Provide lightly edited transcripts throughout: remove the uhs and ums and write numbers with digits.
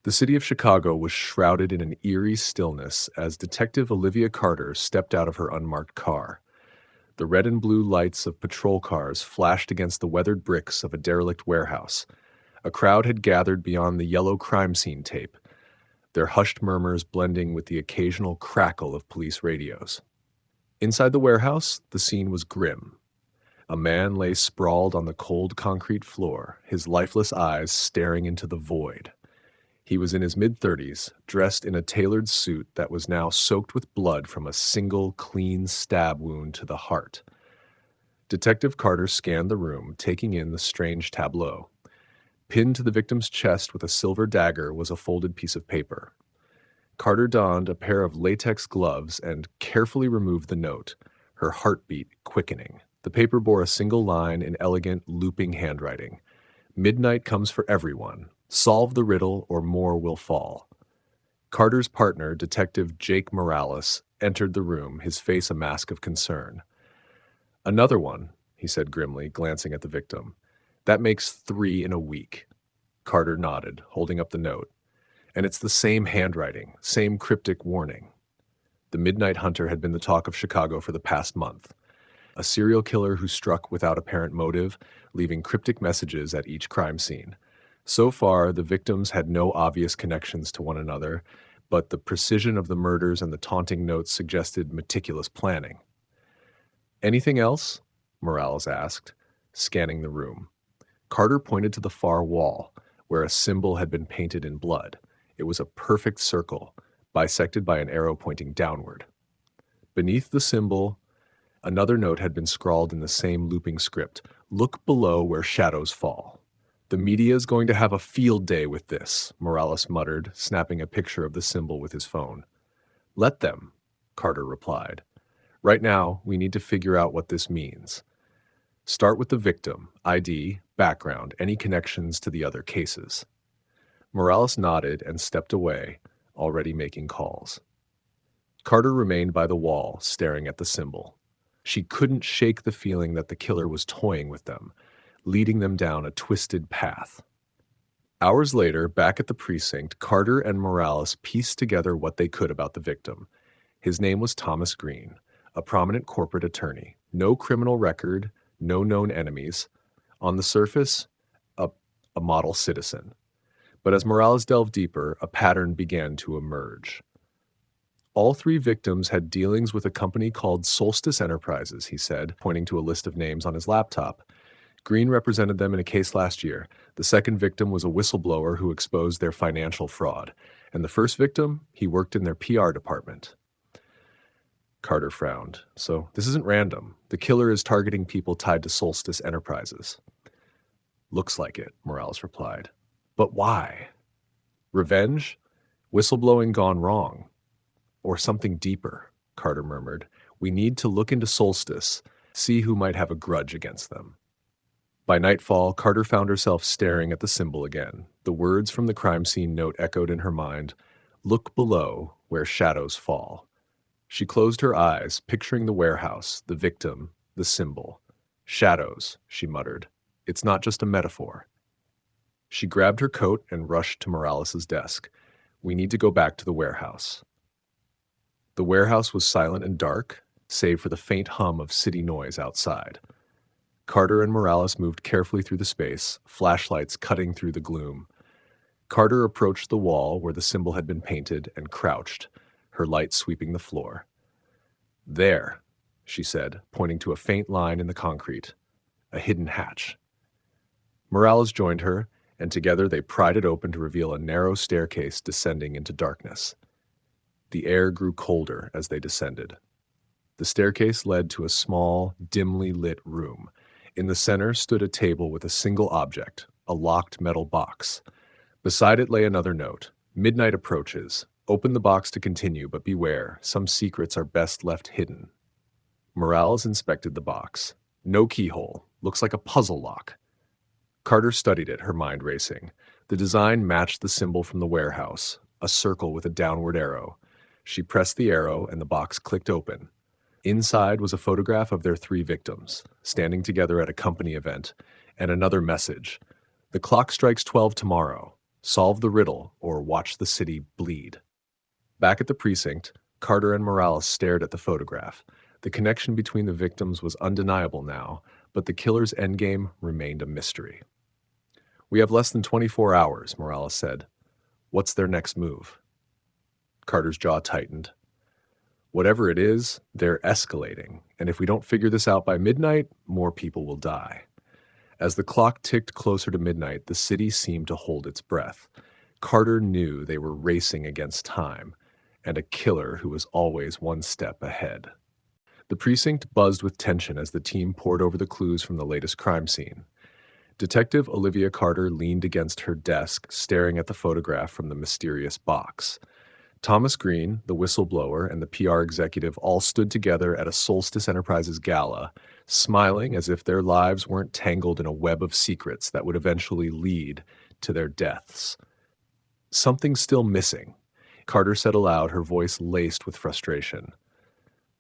The city of Chicago was shrouded in an eerie stillness as Detective Olivia Carter stepped out of her unmarked car. The red and blue lights of patrol cars flashed against the weathered bricks of a derelict warehouse. A crowd had gathered beyond the yellow crime scene tape, their hushed murmurs blending with the occasional crackle of police radios. Inside the warehouse, the scene was grim. A man lay sprawled on the cold concrete floor, his lifeless eyes staring into the void. He was in his mid-30s, dressed in a tailored suit that was now soaked with blood from a single clean stab wound to the heart. Detective Carter scanned the room, taking in the strange tableau. Pinned to the victim's chest with a silver dagger was a folded piece of paper. Carter donned a pair of latex gloves and carefully removed the note, her heartbeat quickening. The paper bore a single line in elegant, looping handwriting. "Midnight comes for everyone. Solve the riddle or more will fall." Carter's partner, Detective Jake Morales, entered the room, his face a mask of concern. "Another one," he said grimly, glancing at the victim. "That makes 3 in a week." Carter nodded, holding up the note. "And it's the same handwriting, same cryptic warning." The Midnight Hunter had been the talk of Chicago for the past month. A serial killer who struck without apparent motive, leaving cryptic messages at each crime scene. So far, the victims had no obvious connections to one another, but the precision of the murders and the taunting notes suggested meticulous planning. "Anything else?" Morales asked, scanning the room. Carter pointed to the far wall, where a symbol had been painted in blood. It was a perfect circle, bisected by an arrow pointing downward. Beneath the symbol, another note had been scrawled in the same looping script: "Look below where shadows fall." "The media's going to have a field day with this," Morales muttered, snapping a picture of the symbol with his phone. "Let them," Carter replied. "Right now, we need to figure out what this means. Start with the victim, ID, background, any connections to the other cases." Morales nodded and stepped away, already making calls. Carter remained by the wall, staring at the symbol. She couldn't shake the feeling that the killer was toying with them, leading them down a twisted path. Hours later, back at the precinct, Carter and Morales pieced together what they could about the victim. His name was Thomas Green, a prominent corporate attorney. No criminal record, no known enemies. On the surface, a model citizen. But as Morales delved deeper, a pattern began to emerge. All 3 victims had dealings with a company called Solstice Enterprises, he said, pointing to a list of names on his laptop. Green represented them in a case last year. The second victim was a whistleblower who exposed their financial fraud. And the first victim, he worked in their PR department. Carter frowned. "So this isn't random. The killer is targeting people tied to Solstice Enterprises." "Looks like it," Morales replied. "But why? Revenge? Whistleblowing gone wrong? Or something deeper?" Carter murmured. "We need to look into Solstice, see who might have a grudge against them." By nightfall, Carter found herself staring at the symbol again. The words from the crime scene note echoed in her mind: "Look below where shadows fall." She closed her eyes, picturing the warehouse, the victim, the symbol. "Shadows," she muttered. "It's not just a metaphor." She grabbed her coat and rushed to Morales' desk. "We need to go back to the warehouse." The warehouse was silent and dark, save for the faint hum of city noise outside. Carter and Morales moved carefully through the space, flashlights cutting through the gloom. Carter approached the wall where the symbol had been painted and crouched, her light sweeping the floor. "There," she said, pointing to a faint line in the concrete, "a hidden hatch." Morales joined her, and together they pried it open to reveal a narrow staircase descending into darkness. The air grew colder as they descended. The staircase led to a small, dimly lit room. In the center stood a table with a single object, a locked metal box. Beside it lay another note: "Midnight approaches. Open the box to continue, but beware, some secrets are best left hidden." Morales inspected the box. No keyhole. Looks like a puzzle lock. Carter studied it, her mind racing. The design matched the symbol from the warehouse, a circle with a downward arrow. She pressed the arrow and the box clicked open. Inside was a photograph of their 3 victims, standing together at a company event, and another message: "The clock strikes 12 tomorrow. Solve the riddle or watch the city bleed. Back at the precinct, Carter and Morales stared at the photograph. The connection between the victims was undeniable now, but the killer's endgame remained a mystery. "We have less than 24 hours, Morales said. What's their next move?" Carter's jaw tightened. "Whatever it is, they're escalating, and if we don't figure this out by midnight, more people will die." As the clock ticked closer to midnight, the city seemed to hold its breath. Carter knew they were racing against time, and a killer who was always one step ahead. The precinct buzzed with tension as the team pored over the clues from the latest crime scene. Detective Olivia Carter leaned against her desk, staring at the photograph from the mysterious box. Thomas Green, the whistleblower, and the PR executive all stood together at a Solstice Enterprises gala, smiling as if their lives weren't tangled in a web of secrets that would eventually lead to their deaths. "Something's still missing," Carter said aloud, her voice laced with frustration.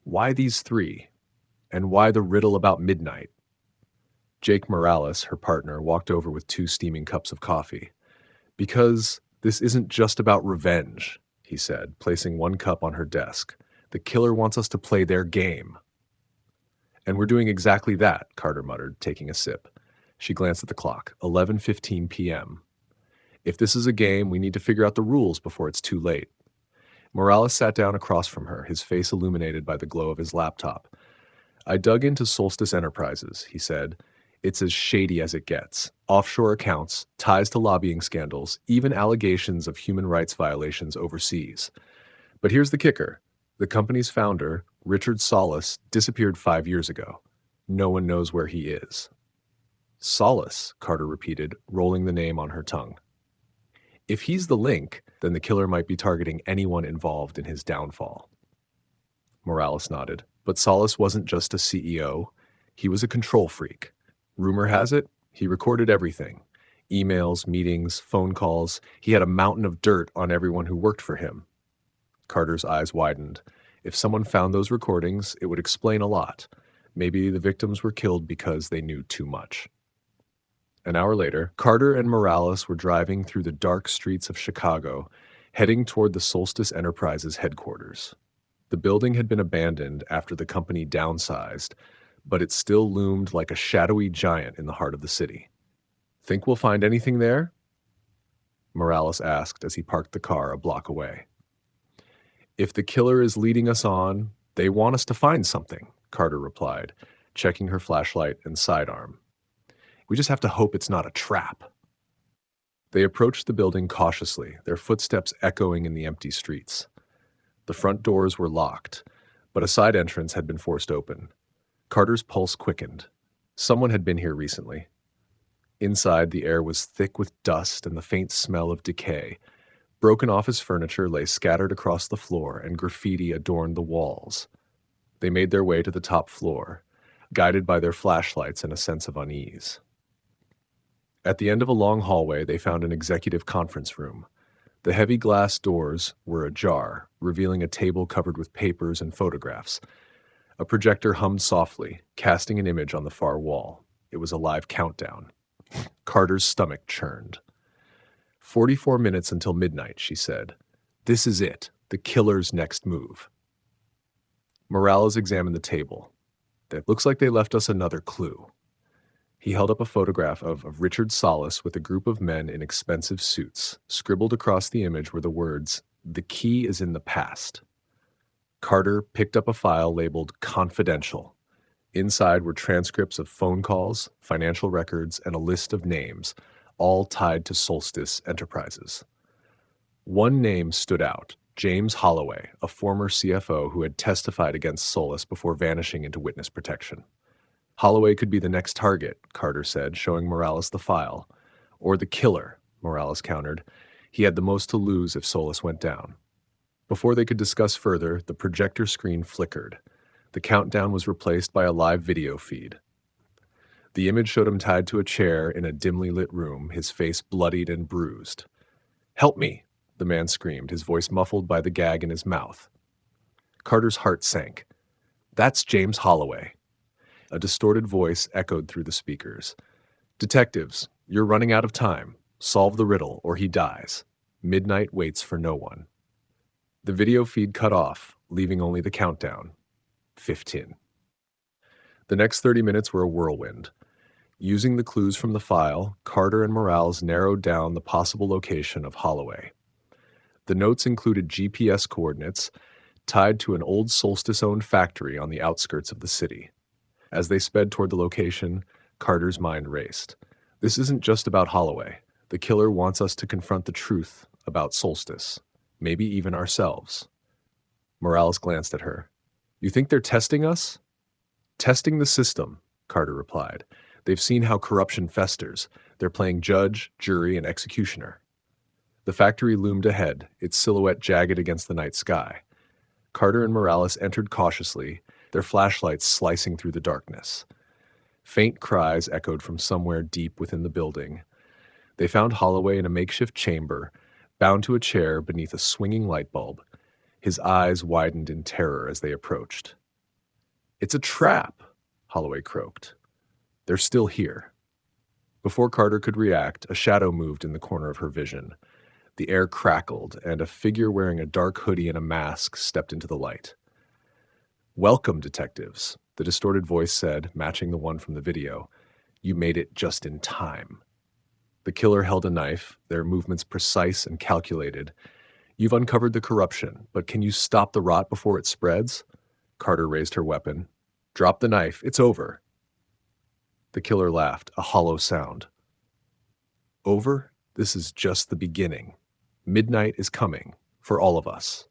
"Why these three? And why the riddle about midnight?" Jake Morales, her partner, walked over with 2 steaming cups of coffee. "Because this isn't just about revenge," he said, placing 1 cup on her desk. "The killer wants us to play their game." "And we're doing exactly that," Carter muttered, taking a sip. She glanced at the clock. 11:15 p.m. "If this is a game, we need to figure out the rules before it's too late." Morales sat down across from her, his face illuminated by the glow of his laptop. "I dug into Solstice Enterprises," he said. "It's as shady as it gets. Offshore accounts, ties to lobbying scandals, even allegations of human rights violations overseas. But here's the kicker. The company's founder, Richard Solstice, disappeared 5 years ago. No one knows where he is." "Solstice," Carter repeated, rolling the name on her tongue. "If he's the link, then the killer might be targeting anyone involved in his downfall." Morales nodded. "But Solstice wasn't just a CEO. He was a control freak. Rumor has it, he recorded everything. Emails, meetings, phone calls. He had a mountain of dirt on everyone who worked for him." Carter's eyes widened. If someone found those recordings, it would explain a lot. Maybe the victims were killed because they knew too much. An hour later, Carter and Morales were driving through the dark streets of Chicago, heading toward the Solstice Enterprises headquarters. The building had been abandoned after the company downsized, but it still loomed like a shadowy giant in the heart of the city. "Think we'll find anything there?" Morales asked as he parked the car a block away. "If the killer is leading us on, they want us to find something," Carter replied, checking her flashlight and sidearm. "We just have to hope it's not a trap." They approached the building cautiously, their footsteps echoing in the empty streets. The front doors were locked, but a side entrance had been forced open. Carter's pulse quickened. Someone had been here recently. Inside, the air was thick with dust and the faint smell of decay. Broken office furniture lay scattered across the floor, and graffiti adorned the walls. They made their way to the top floor, guided by their flashlights and a sense of unease. At the end of a long hallway, they found an executive conference room. The heavy glass doors were ajar, revealing a table covered with papers and photographs. A projector hummed softly, casting an image on the far wall. It was a live countdown. Carter's stomach churned. 44 minutes until midnight, she said. "This is it, the killer's next move." Morales examined the table. "That looks like they left us another clue." He held up a photograph of Richard Solstice with a group of men in expensive suits. Scribbled across the image were the words, "The key is in the past." Carter picked up a file labeled Confidential. Inside were transcripts of phone calls, financial records, and a list of names, all tied to Solstice Enterprises. One name stood out, James Holloway, a former CFO who had testified against Solstice before vanishing into witness protection. "Holloway could be the next target," Carter said, showing Morales the file. "Or the killer," Morales countered. "He had the most to lose if Solstice went down." Before they could discuss further, the projector screen flickered. The countdown was replaced by a live video feed. The image showed him tied to a chair in a dimly lit room, his face bloodied and bruised. "Help me!" the man screamed, his voice muffled by the gag in his mouth. Carter's heart sank. "That's James Holloway." A distorted voice echoed through the speakers. "Detectives, you're running out of time. Solve the riddle or he dies. Midnight waits for no one. The video feed cut off, leaving only the countdown. 15. The next 30 minutes were a whirlwind. Using the clues from the file, Carter and Morales narrowed down the possible location of Holloway. The notes included GPS coordinates tied to an old Solstice-owned factory on the outskirts of the city. As they sped toward the location, Carter's mind raced. This isn't just about Holloway. The killer wants us to confront the truth about Solstice, maybe even ourselves. Morales glanced at her. You think they're testing us? Testing the system, Carter replied. They've seen how corruption festers. They're playing judge, jury, and executioner. The factory loomed ahead, its silhouette jagged against the night sky. Carter and Morales entered cautiously, their flashlights slicing through the darkness. Faint cries echoed from somewhere deep within the building. They found Holloway in a makeshift chamber, bound to a chair beneath a swinging light bulb. His eyes widened in terror as they approached. It's a trap, Holloway croaked. They're still here. Before Carter could react, a shadow moved in the corner of her vision. The air crackled, and a figure wearing a dark hoodie and a mask stepped into the light. Welcome, detectives, the distorted voice said, matching the one from the video. You made it just in time. The killer held a knife, their movements precise and calculated. You've uncovered the corruption, but can you stop the rot before it spreads? Carter raised her weapon. Drop the knife, it's over. The killer laughed, a hollow sound. Over? This is just the beginning. Midnight is coming, for all of us.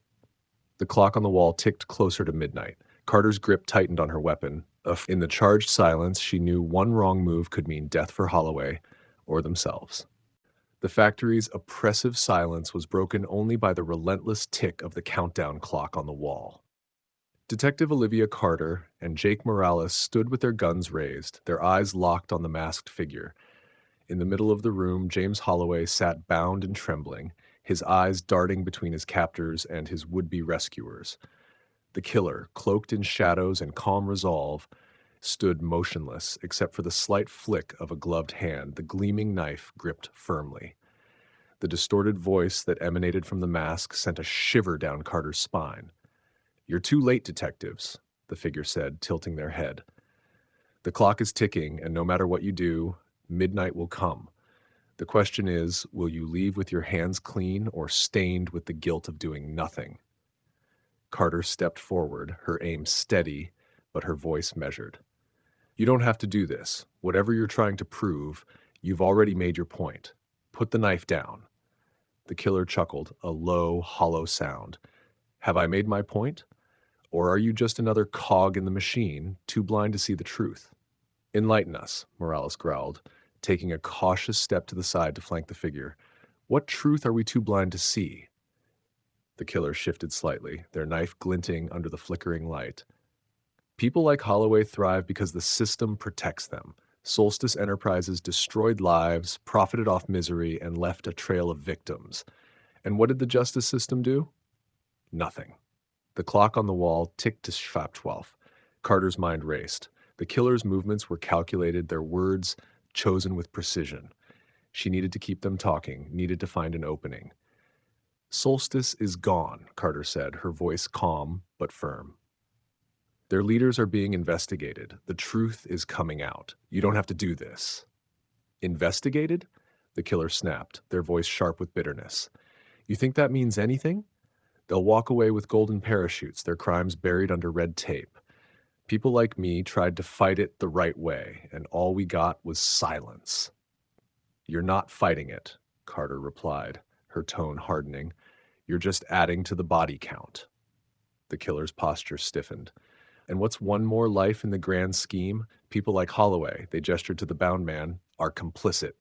The clock on the wall ticked closer to midnight. Carter's grip tightened on her weapon. In the charged silence, she knew one wrong move could mean death for Holloway or themselves. The factory's oppressive silence was broken only by the relentless tick of the countdown clock on the wall. Detective Olivia Carter and Jake Morales stood with their guns raised, their eyes locked on the masked figure. In the middle of the room, James Holloway sat bound and trembling, his eyes darting between his captors and his would-be rescuers. The killer, cloaked in shadows and calm resolve, stood motionless except for the slight flick of a gloved hand, the gleaming knife gripped firmly. The distorted voice that emanated from the mask sent a shiver down Carter's spine. You're too late, detectives, the figure said, tilting their head. The clock is ticking, and no matter what you do, midnight will come. The question is, will you leave with your hands clean or stained with the guilt of doing nothing? Carter stepped forward, her aim steady, but her voice measured. You don't have to do this. Whatever you're trying to prove, you've already made your point. Put the knife down. The killer chuckled, a low, hollow sound. Have I made my point? Or are you just another cog in the machine, too blind to see the truth? Enlighten us, Morales growled, taking a cautious step to the side to flank the figure. What truth are we too blind to see? The killer shifted slightly, their knife glinting under the flickering light. People like Holloway thrive because the system protects them. Solstice Enterprises destroyed lives, profited off misery, and left a trail of victims. And what did the justice system do? Nothing. The clock on the wall ticked to 12. Carter's mind raced. The killer's movements were calculated, their words chosen with precision. She needed to keep them talking, needed to find an opening. Solstice is gone, Carter said, her voice calm but firm. Their leaders are being investigated. The truth is coming out. You don't have to do this. Investigated? The killer snapped, their voice sharp with bitterness. You think that means anything? They'll walk away with golden parachutes, their crimes buried under red tape. People like me tried to fight it the right way, and all we got was silence. You're not fighting it, Carter replied, her tone hardening. You're just adding to the body count. The killer's posture stiffened. And what's one more life in the grand scheme? People like Holloway, they gestured to the bound man, are complicit.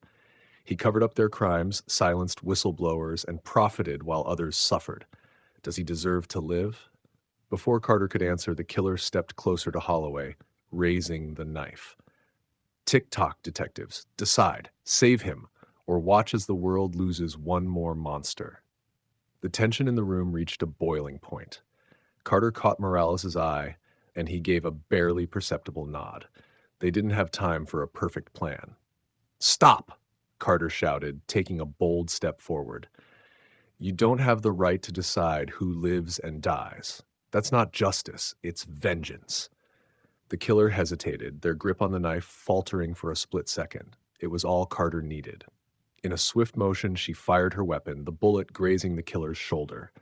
He covered up their crimes, silenced whistleblowers, and profited while others suffered. Does he deserve to live? Before Carter could answer, the killer stepped closer to Holloway, raising the knife. Tick-tock, detectives. Decide. Save him, or watch as the world loses one more monster. The tension in the room reached a boiling point. Carter caught Morales' eye, and he gave a barely perceptible nod. They didn't have time for a perfect plan. Stop! Carter shouted, taking a bold step forward. You don't have the right to decide who lives and dies. That's not justice, it's vengeance. The killer hesitated, their grip on the knife faltering for a split second. It was all Carter needed. In a swift motion, she fired her weapon, the bullet grazing the killer's shoulder.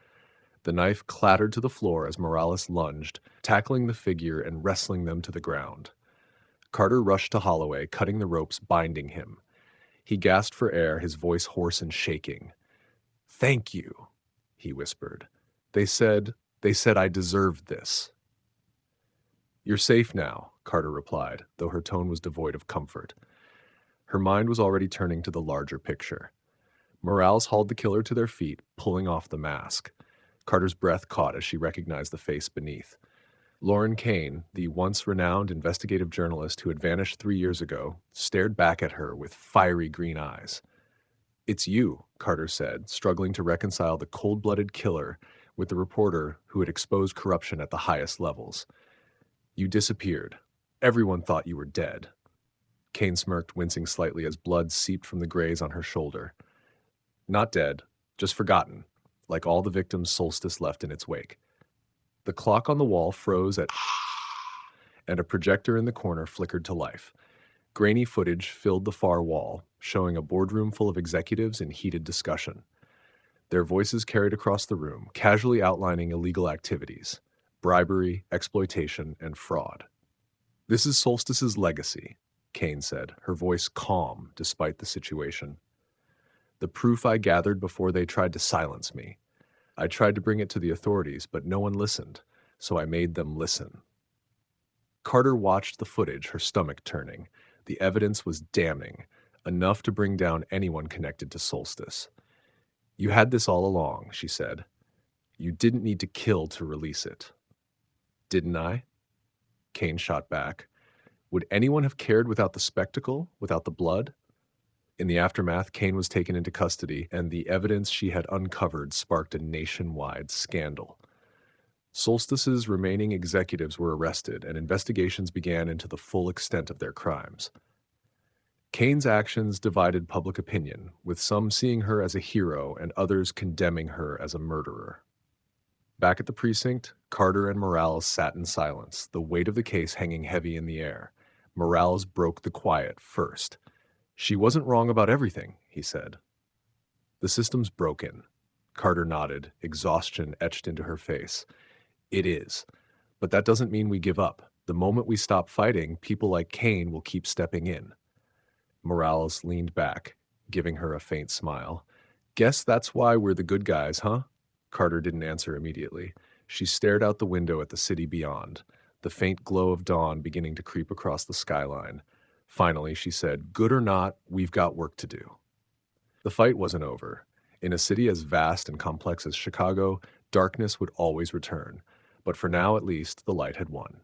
The knife clattered to the floor as Morales lunged, tackling the figure and wrestling them to the ground. Carter rushed to Holloway, cutting the ropes binding him. He gasped for air, his voice hoarse and shaking. "Thank you," he whispered. They said I deserved this." "You're safe now," Carter replied, though her tone was devoid of comfort. Her mind was already turning to the larger picture. Morales hauled the killer to their feet, pulling off the mask. Carter's breath caught as she recognized the face beneath. Lauren Kane, the once renowned investigative journalist who had vanished 3 years ago, stared back at her with fiery green eyes. "It's you," Carter said, struggling to reconcile the cold-blooded killer with the reporter who had exposed corruption at the highest levels. "You disappeared. Everyone thought you were dead." Kane smirked, wincing slightly as blood seeped from the graze on her shoulder. "Not dead, just forgotten, like all the victims Solstice left in its wake." The clock on the wall froze and a projector in the corner flickered to life. Grainy footage filled the far wall, showing a boardroom full of executives in heated discussion. Their voices carried across the room, casually outlining illegal activities, bribery, exploitation, and fraud. "This is Solstice's legacy," Kane said, her voice calm despite the situation. "The proof I gathered before they tried to silence me. I tried to bring it to the authorities, but no one listened, so I made them listen." Carter watched the footage, her stomach turning. The evidence was damning, enough to bring down anyone connected to Solstice. "You had this all along," she said. "You didn't need to kill to release it." "Didn't I?" Kane shot back. "Would anyone have cared without the spectacle, without the blood?" In the aftermath, Kane was taken into custody, and the evidence she had uncovered sparked a nationwide scandal. Solstice's remaining executives were arrested, and investigations began into the full extent of their crimes. Kane's actions divided public opinion, with some seeing her as a hero and others condemning her as a murderer. Back at the precinct, Carter and Morales sat in silence, the weight of the case hanging heavy in the air. Morales broke the quiet first. "She wasn't wrong about everything," he said. "The system's broken." Carter nodded, exhaustion etched into her face. "It is. But that doesn't mean we give up. The moment we stop fighting, people like Kane will keep stepping in." Morales leaned back, giving her a faint smile. "Guess that's why we're the good guys, huh?" Carter didn't answer immediately. She stared out the window at the city beyond, the faint glow of dawn beginning to creep across the skyline. Finally, she said, "Good or not, we've got work to do." The fight wasn't over. In a city as vast and complex as Chicago, darkness would always return. But for now, at least, the light had won.